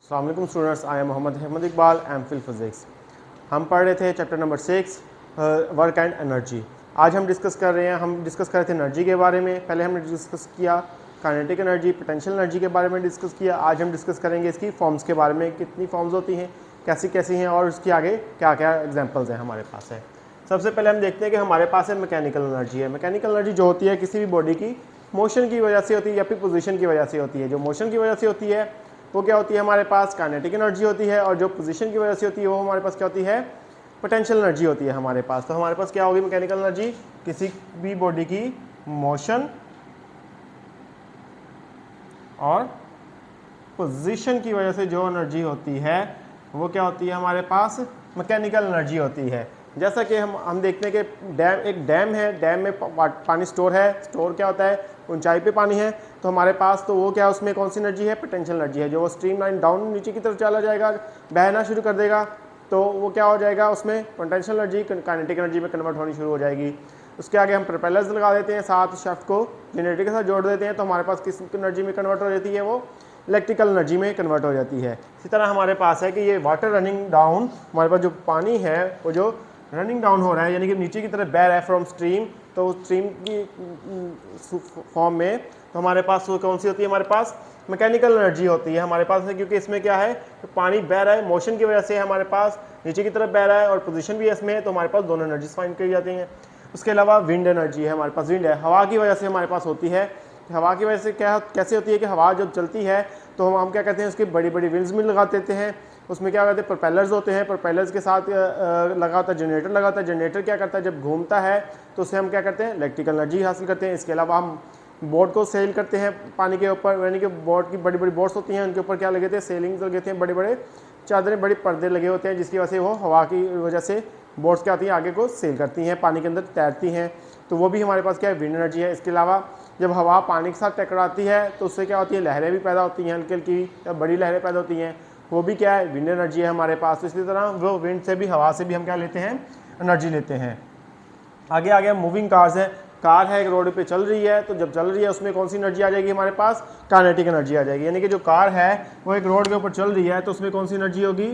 अस्सलाम वालेकुम students, I am Mohammad Ahmad Iqbal, M Phil physics. हम पढ़ रहे थे chapter number 6 work and energy. आज हम डिस्कस कर रहे रहे थे एनर्जी के बारे में। पहले हमने डिस्कस किया काइनेटिक एनर्जी, पोटेंशियल एनर्जी के बारे में डिस्कस किया। आज हम डिस्कस करेंगे इसकी फॉर्म्स के बारे में, कितनी फॉर्म्स होती हैं, कैसी कैसी हैं और उसके आगे क्या क्या एग्जाम्पल्स हैं हमारे पास है। सबसे पहले हम देखते हैं कि हमारे पास है मैकेनिकल एनर्जी है। मैकेनिकल एनर्जी जो होती है किसी भी बॉडी की मोशन की वजह से होती है या फिर पोजीशन की वजह से होती है। जो मोशन की वजह से होती है वो क्या होती है, हमारे पास काइनेटिक एनर्जी होती है, और जो पोजीशन की वजह से होती है वो हमारे पास क्या होती है, पोटेंशियल एनर्जी होती है हमारे पास। तो हमारे पास क्या होगी मैकेनिकल एनर्जी, किसी भी बॉडी की मोशन और पोजीशन की वजह से जो एनर्जी होती है वो क्या होती है, हमारे पास मैकेनिकल एनर्जी होती है। जैसा कि हम देखते हैं कि एक डैम है, डैम में पानी स्टोर है। स्टोर क्या होता है, ऊंचाई पे पानी है, तो हमारे पास तो वो क्या, उसमें कौन सी एनर्जी है, पोटेंशियल एनर्जी है। जो वो स्ट्रीम लाइन डाउन नीचे की तरफ चला जाएगा, बहना शुरू कर देगा, तो वो क्या हो जाएगा, उसमें पोटेंशियल एनर्जी काइनेटिक एनर्जी में कन्वर्ट होनी शुरू हो जाएगी। उसके आगे हम प्रोपेलर्स लगा देते हैं, साथ शाफ्ट को जनरेटर के साथ जोड़ देते हैं, तो हमारे पास किस एनर्जी में कन्वर्ट हो जाती है, वो इलेक्ट्रिकल एनर्जी में कन्वर्ट हो जाती है। इसी तरह हमारे पास है कि ये वाटर रनिंग डाउन, हमारे पास जो पानी है वो जो रनिंग डाउन हो रहा है, यानी कि नीचे की तरफ बह रहा है फ्रॉम स्ट्रीम, तो स्ट्रीम की फॉर्म में, तो हमारे पास वो कौन सी होती है, हमारे पास मैकेनिकल एनर्जी होती है हमारे पास है। क्योंकि इसमें क्या है, पानी बह रहा है, मोशन की वजह से हमारे पास नीचे की तरफ बह रहा है और पोजीशन भी इसमें है, तो हमारे पास दोनों एनर्जीज फाइंड करी जाती हैं। उसके अलावा विंड एनर्जी है, हमारे पास विंड है, हवा की वजह से हमारे पास होती है। हवा की वजह से क्या कैसे होती है कि हवा जब चलती है तो हम क्या कहते हैं, उसकी बड़ी बड़ी विंड्स में लगा देते हैं। उसमें क्या करते हैं, प्रोपेलर्स होते हैं, प्रोपेलर्स के साथ लगा होता है जनरेटर, लगाता है जनरेटर, क्या करता है जब घूमता है तो उससे हम क्या करते हैं, इलेक्ट्रिकल एनर्जी हासिल करते हैं। इसके अलावा हम बोट को सेल करते हैं पानी के ऊपर, यानी कि बोट की बड़ी बड़ी बोट्स होती हैं, उनके ऊपर क्या लगे थे, सेलिंग लगे थे, बड़े बड़े चादरें, बड़े पर्दे लगे होते हैं, जिसकी वजह से वो हवा की वजह से बोट्स क्या आती हैं, आगे को सेल करती हैं, पानी के अंदर तैरती हैं, तो वो भी हमारे पास क्या है, विंड एनर्जी है। इसके अलावा जब हवा पानी के साथ टकराती है तो उससे क्या होती है, लहरें भी पैदा होती हैं, हल्की हल्की या बड़ी लहरें पैदा होती हैं, वो भी क्या है, विंड एनर्जी है हमारे पास। तो इसी तरह वो विंड से भी, हवा से भी हम क्या लेते हैं, एनर्जी लेते हैं। आगे आगे मूविंग कार्स है, कार है, एक रोड पे चल रही है, तो जब चल रही है उसमें कौन सी एनर्जी आ जाएगी, हमारे पास काइनेटिक एनर्जी आ जाएगी। यानी कि जो कार है वो एक रोड के ऊपर चल रही है, तो उसमें कौन सी एनर्जी होगी,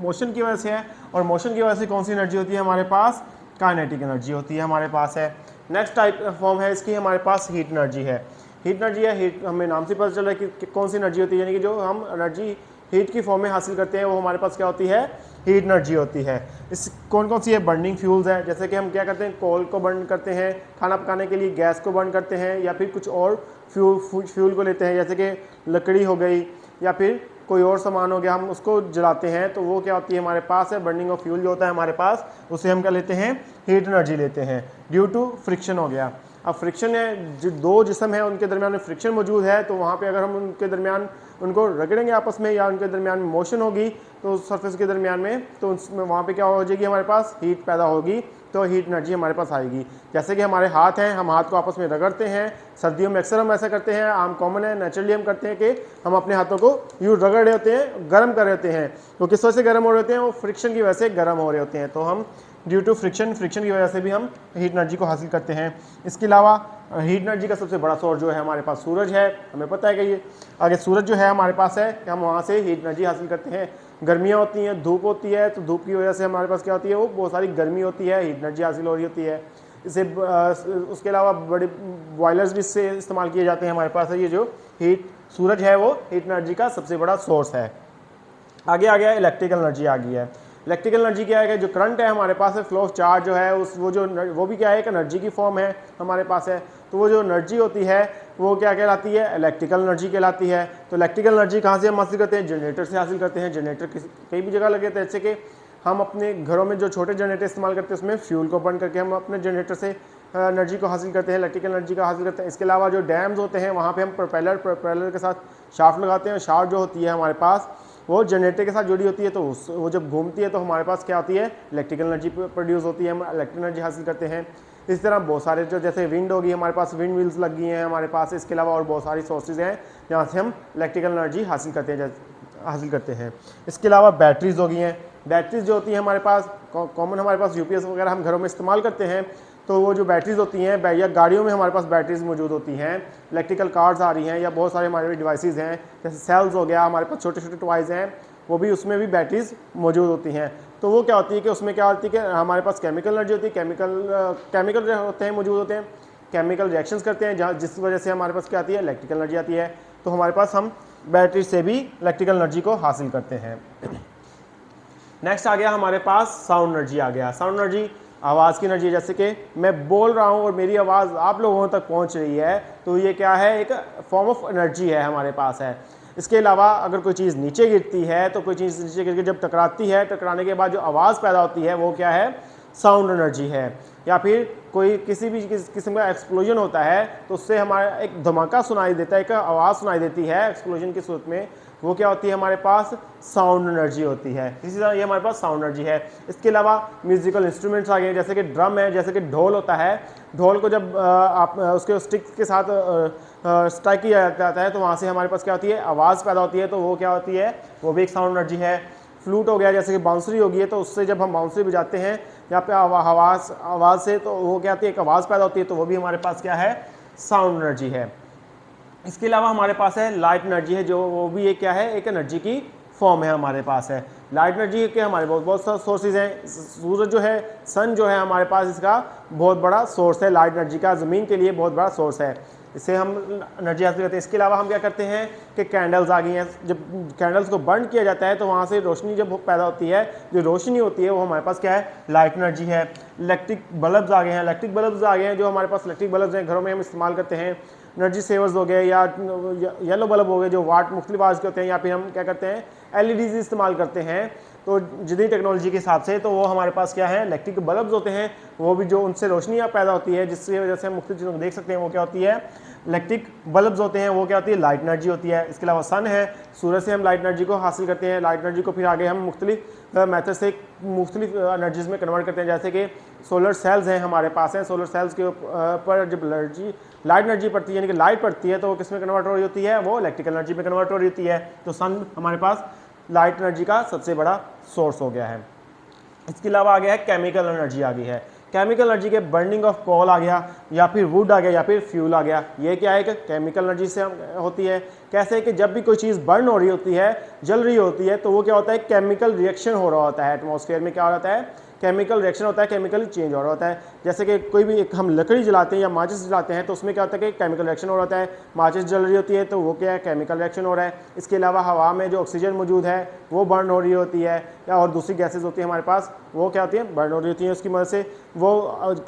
मोशन की वजह से है, और मोशन की वजह से कौन सी एनर्जी होती है, हमारे पास काइनेटिक एनर्जी होती है हमारे पास है। नेक्स्ट टाइप फॉर्म है इसकी, हमारे पास हीट एनर्जी है। हीट एनर्जी है, हीट हमें नाम से पता चल रहा है कि कौन सी एनर्जी होती है, यानी कि जो हम एनर्जी हीट की फॉर्म में हासिल करते हैं वो हमारे पास क्या होती है, हीट एनर्जी होती है। इस कौन कौन सी है, बर्निंग फ्यूल्स है, जैसे कि हम क्या करते हैं, कोल को बर्न करते हैं खाना पकाने के लिए, गैस को बर्न करते हैं, या फिर कुछ और फ्यूल को लेते हैं, जैसे कि लकड़ी हो गई या फिर कोई और सामान हो गया, हम उसको जलाते हैं, तो वो क्या होती है हमारे पास है, बर्निंग ऑफ फ्यूल जो होता है हमारे पास, उसे हम क्या लेते हैं, हीट एनर्जी लेते हैं। ड्यू टू फ्रिक्शन हो गया, अब फ्रिक्शन है, जो दो जिस्म है उनके दरमियान में फ्रिक्शन मौजूद है, तो वहाँ पे अगर हम उनके दरमियान उनको रगड़ेंगे आपस में, या उनके दरमियान में मोशन होगी तो सरफेस के दरमियान में, तो उसमें वहाँ पे क्या हो जाएगी, हमारे पास हीट पैदा होगी, तो हीट एनर्जी हमारे पास आएगी। जैसे कि हमारे हाथ हैं, हम हाथ को आपस में रगड़ते हैं, सर्दियों में अक्सर हम ऐसा करते हैं, आम कॉमन है, नेचुरली हम करते हैं कि हम अपने हाथों को यूँ रगड़ रहे होते हैं, गर्म कर रहे होते हैं। तो किस वजह से गर्म हो रहे होते हैं, वो फ्रिक्शन की वजह से गर्म हो रहे होते हैं, तो हम ड्यू टू फ्रिक्शन की वजह से भी हम हीट एनर्जी को हासिल करते हैं। इसके अलावा हीट एनर्जी का सबसे बड़ा सोर्स जो है हमारे पास सूरज है। हमें पता है कि ये आगे सूरज जो है हमारे पास है कि हम वहाँ से हीट एनर्जी हासिल करते हैं। गर्मियाँ होती हैं, धूप होती है, तो धूप की वजह से हमारे पास क्या होती है, वो बहुत सारी गर्मी होती है, हीट एनर्जी हासिल हो रही होती है। इसे उसके अलावा बड़े बॉयलर्स भी इससे इस्तेमाल किए जाते हैं हमारे पास है। ये जो सूरज है वो हीट एनर्जी का सबसे बड़ा सोर्स है। आगे आ गया इलेक्ट्रिकल एनर्जी आ गई है। इलेक्ट्रिकल एनर्जी क्या है कि जो करंट है हमारे पास है, फ्लो ऑफ चार्ज जो है वो भी क्या है, एक एनर्जी की फॉर्म है हमारे पास है। तो वो जो एनर्जी होती है वो क्या कहलाती है, इलेक्ट्रिकल एनर्जी कहलाती है। तो इलेक्ट्रिकल एनर्जी कहाँ से हम हासिल करते हैं, जनरेटर से हासिल करते हैं। जनरेटर कई भी जगह लगे थे, जैसे कि हम अपने घरों में जो छोटे जनरेटर इस्तेमाल करते हैं उसमें फ्यूल को बर्न करके हम अपने जनरेटर से एनर्जी को हासिल करते हैं, इलेक्ट्रिकल एनर्जी का हासिल करते हैं। इसके अलावा जो डैम्स होते हैं वहाँ पे हम प्रोपेलर के साथ शाफ्ट लगाते हैं। शाफ्ट जो होती है हमारे पास वो जनरेटर के साथ जुड़ी होती है, तो वो जब घूमती है तो हमारे पास क्या होती है, इलेक्ट्रिकल एनर्जी प्रोड्यूस होती है, हम इलेक्ट्रिकल एनर्जी हासिल करते हैं। इस तरह बहुत सारे जो जैसे विंड होगी, हमारे पास विंड व्हील्स लग गई हैं हमारे पास। इसके अलावा और बहुत सारी सोर्सेज हैं जहाँ से हम इलेक्ट्रिकल एनर्जी हासिल करते हैं। इसके अलावा बैटरीज हो गई हैं। बैटरीज जो होती हैं हमारे पास कॉमन, हमारे पास यूपीएस वगैरह हम घरों में इस्तेमाल करते हैं, तो वो जो बैटरीज होती हैं या गाड़ियों में हमारे पास बैटरीज मौजूद होती हैं, इलेक्ट्रिकल कार्स आ रही हैं या बहुत सारे हमारे डिवाइसेस हैं, जैसे सेल्स हो गया, हमारे पास छोटे छोटे टॉयज़ हैं, वो भी उसमें भी बैटरीज मौजूद होती हैं। तो वो क्या होती है कि उसमें क्या होती है कि हमारे पास केमिकल एनर्जी होती है, केमिकल होते हैं मौजूद होते हैं, केमिकल रिएक्शंस करते हैं जहाँ जिस वजह से हमारे पास क्या आती है, इलेक्ट्रिकल एनर्जी आती है। तो हमारे पास हम बैटरी से भी इलेक्ट्रिकल एनर्जी को हासिल करते हैं। नेक्स्ट आ गया हमारे पास साउंड एनर्जी आ गया। साउंड एनर्जी आवाज़ की एनर्जी है, जैसे कि मैं बोल रहा हूँ और मेरी आवाज़ आप लोगों तक पहुँच रही है, तो ये क्या है, एक फॉर्म ऑफ एनर्जी है हमारे पास है। इसके अलावा अगर कोई चीज़ नीचे गिरती है तो कोई चीज़ नीचे गिर के जब टकराती है, टकराने के बाद जो आवाज़ पैदा होती है वो क्या है, साउंड एनर्जी है। या फिर कोई किसी भी किस्म का एक्सप्लोजन होता है तो उससे हमारा एक धमाका सुनाई देता है, एक आवाज़ सुनाई देती है एक्सप्लोजन की सूरत में, वो क्या होती है, हमारे पास साउंड एनर्जी होती है। इसी तरह ये हमारे पास साउंड एनर्जी है। इसके अलावा म्यूजिकल इंस्ट्रूमेंट्स आ गए, जैसे कि ड्रम है, जैसे कि ढोल होता है। ढोल को जब आप उसके स्टिक के साथ स्ट्राइक किया जाता है तो वहाँ से हमारे पास क्या होती है, आवाज़ पैदा होती है, तो वो क्या होती है, वो भी एक साउंड एनर्जी है। फ्लूट हो गया, जैसे कि बांसुरी होगी है, तो उससे जब हम बांसुरी बजाते हैं यहाँ पे आवाज़ से, तो वो क्या होती है, एक आवाज़ पैदा होती है, तो वो भी हमारे पास क्या है, साउंड एनर्जी है। इसके अलावा हमारे पास है लाइट एनर्जी है, जो वो भी एक क्या है, एक एनर्जी की फॉर्म है हमारे पास है। लाइट एनर्जी के हमारे बहुत सारे सोर्सेज हैं। सूरज जो है, सन जो है हमारे पास, इसका बहुत बड़ा सोर्स है लाइट एनर्जी का, ज़मीन के लिए बहुत बड़ा सोर्स है, इससे हम एनर्जी हासिल करते हैं। इसके अलावा हम क्या करते हैं कि कैंडल्स आ गई हैं, जब कैंडल्स को बर्न किया जाता है तो वहाँ से रोशनी जब पैदा होती है, जो रोशनी होती है वो हमारे पास क्या है, लाइट एनर्जी है। इलेक्ट्रिक बल्ब्स आ गए हैं, इलेक्ट्रिक बल्ब्स आ गए हैं, जो हमारे पास इलेक्ट्रिक बल्ब्स हैं घरों में हम इस्तेमाल करते हैं। एनर्जी सेवर्स हो गए या येलो बल्ब हो गए, जो वाट मुख्तलिफ आवाज़ के होते हैं, या फिर हम क्या करते हैं, एलईडीज इस्तेमाल करते हैं। तो जदीद टेक्नोलॉजी के हिसाब से तो वो हमारे पास क्या है, इलेक्ट्रिक बल्ब्स होते हैं, वो भी जो उनसे रोशनी पैदा होती है, जिसकी वजह से हम मुख्तलिफ चीज़ों को देख सकते हैं, वो क्या होती है, इलेक्ट्रिक बल्ब्स होते हैं, वो क्या होती है, लाइट एनर्जी होती है। इसके अलावा सन है, सूरज से हम लाइट एनर्जी को हासिल करते हैं। लाइट एनर्जी को फिर आगे हम मुख्तलिफ मेथड से मुख्तलिफ एनर्जीज में कन्वर्ट करते हैं, जैसे कि सोलर सेल्स हैं हमारे पास हैं। सोलर सेल्स के ऊपर जब लाइट एनर्जी पड़ती है, यानी कि लाइट पड़ती है, तो वो किस में कन्वर्ट हो रही होती है, वो इलेक्ट्रिकल एनर्जी में कन्वर्ट हो रही होती है। तो सन हमारे पास लाइट एनर्जी का सबसे बड़ा सोर्स हो गया है। इसके अलावा आ गया है केमिकल एनर्जी आ गई है। केमिकल एनर्जी के बर्निंग ऑफ कोल आ गया, या फिर वुड आ गया, या फिर फ्यूल आ गया। ये क्या है कि केमिकल एनर्जी से होती है। कैसे कि जब भी कोई चीज़ बर्न हो रही होती है, जल रही होती है, तो वो क्या होता है, केमिकल रिएक्शन हो रहा होता है। एटमॉस्फेयर में क्या हो रहा है, केमिकल रिएक्शन होता है, केमिकल चेंज हो रहा होता है। जैसे कि कोई भी एक हम लकड़ी जलाते हैं या माचिस जलाते हैं, तो उसमें क्या होता है कि केमिकल रिएक्शन हो रहा होता है। माचिस जल रही होती है तो वो क्या है, केमिकल रिएक्शन हो रहा है। इसके अलावा हवा में जो ऑक्सीजन मौजूद है वो बर्न हो रही होती है, या और दूसरी गैसेज होती है हमारे पास, वो क्या होती है, बर्न हो रही होती है। उसकी मदद से वो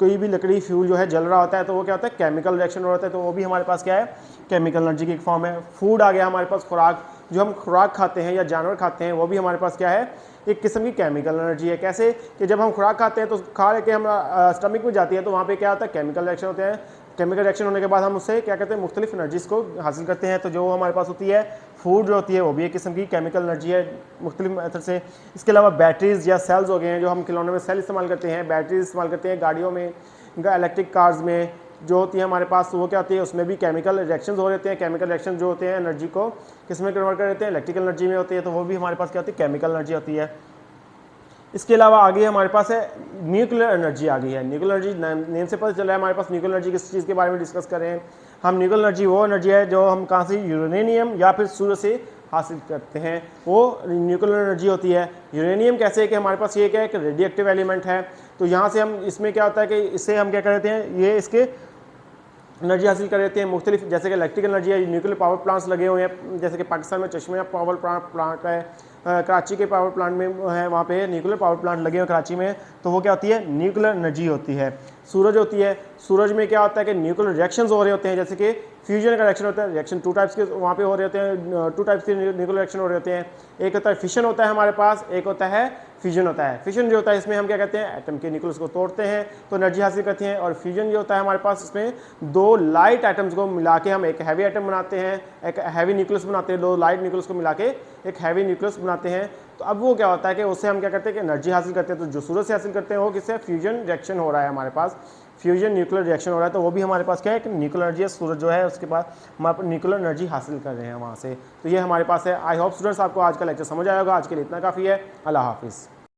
कोई भी लकड़ी फ्यूल जो है जल रहा होता है, तो वो क्या होता है, केमिकल रिएक्शन हो रहा होता है, तो वो भी हमारे पास क्या है, केमिकल एनर्जी की एक फॉर्म है। फूड आ गया हमारे पास, खुराक, जो हम खुराक खाते हैं या जानवर खाते हैं, वो भी हमारे पास क्या है, एक किस्म की केमिकल एनर्जी है। कैसे कि जब हम खुराक खाते हैं तो खा लेके हम स्टमक में जाती है, तो वहाँ पे क्या होता है, केमिकल रिएक्शन होते हैं। केमिकल रिएक्शन होने के बाद हम उससे क्या कहते हैं, मुख्तलिफ एनर्जीज को हासिल करते हैं। तो जो हमारे पास होती है फूड जो होती है, वो भी एक किस्म की केमिकल एनर्जी है मुख्तलिफ मेथड से। इसके अलावा बैटरीज या सेल्स हो गए हैं, जो हम खिलौने में सेल इस्तेमाल करते हैं, बैटरीज इस्तेमाल करते हैं गाड़ियों में, इलेक्ट्रिक कार्स में जो होती है हमारे पास, वो क्या होती है, उसमें भी केमिकल रिएक्शंस हो रहे हैं। केमिकल रिएक्शन जो होते हैं एनर्जी को किस में कन्वर्ट कर देते हैं, इलेक्ट्रिकल एनर्जी में होती है, तो वो भी हमारे पास क्या होती है, केमिकल एनर्जी होती है। इसके अलावा आगे हमारे पास है न्यूक्लियर एनर्जी आ गई है। न्यूक्लियर एनर्जी नेम से पता चल रहा है हमारे पास न्यूक्लियर एनर्जी किस चीज़ के बारे में डिस्कस कर रहे हैं हम। न्यूक्लियर एनर्जी वो एनर्जी है जो हम कहाँ से, यूरेनियम या फिर सूर्य से हासिल करते हैं, वो न्यूक्लियर एनर्जी होती है। यूरेनियम कैसे है कि हमारे पास ये क्या है कि रेडिएक्टिव एलिमेंट है, तो यहाँ से हम इसमें क्या होता है कि इससे हम क्या करते हैं, ये इसके एनर्जी हासिल कर लेते हैं मुख्तलिफ, जैसे कि इलेक्ट्रिकल एनर्जी है। न्यूक्लियर पावर प्लांट्स लगे हुए हैं, जैसे कि पाकिस्तान में चश्मे पावर प्लांट है, कराची के पावर प्लांट में है, वहाँ पे न्यूक्लियर पावर प्लांट लगे हुए कराची में, तो वो क्या होती है, न्यूक्लियर एनर्जी होती है। सूरज होती है, सूरज में क्या होता है कि न्यूक्लियर रिएक्शंस हो रहे होते हैं, जैसे कि फ्यूजन का रिएक्शन होता है। रिएक्शन टू टाइप्स के वहाँ पे हो रहे होते हैं, टू टाइप्स के न्यूक्लियर रिएक्शन हो रहे होते हैं। एक होता है फिशन होता है हमारे पास, एक होता है फ्यूजन होता है। फिशन जो होता है इसमें हम क्या कहते हैं, एटम के न्यूक्लियस को तोड़ते हैं तो एनर्जी हासिल करते हैं। और फ्यूजन जो होता है हमारे पास, इसमें दो लाइट एटम्स को मिला के हम एक हैवी एटम बनाते हैं, एक हैवी न्यूक्लियस बनाते हैं। दो लाइट न्यूक्लियस को मिला के एक हैवी न्यूक्लियस बनाते हैं। तो अब वो क्या होता है कि उससे हम क्या करते हैं कि एनर्जी हासिल करते हैं। तो जो सूरज से हासिल करते हैं वो किससे, फ्यूजन रिएक्शन हो रहा है हमारे पास, फ्यूजन न्यूक्लियर रिएक्शन हो रहा है, तो वो भी हमारे पास क्या है कि न्यूक्लियर एनर्जी है। सूरज जो है उसके बाद हम न्यूक्लियर एनर्जी हासिल कर रहे हैं वहाँ से, तो ये हमारे पास है। आई होप स्टूडेंट्स आपको आज का लेक्चर समझ आया होगा। आज के लिए इतना काफ़ी है। अल्लाह हाफिज़।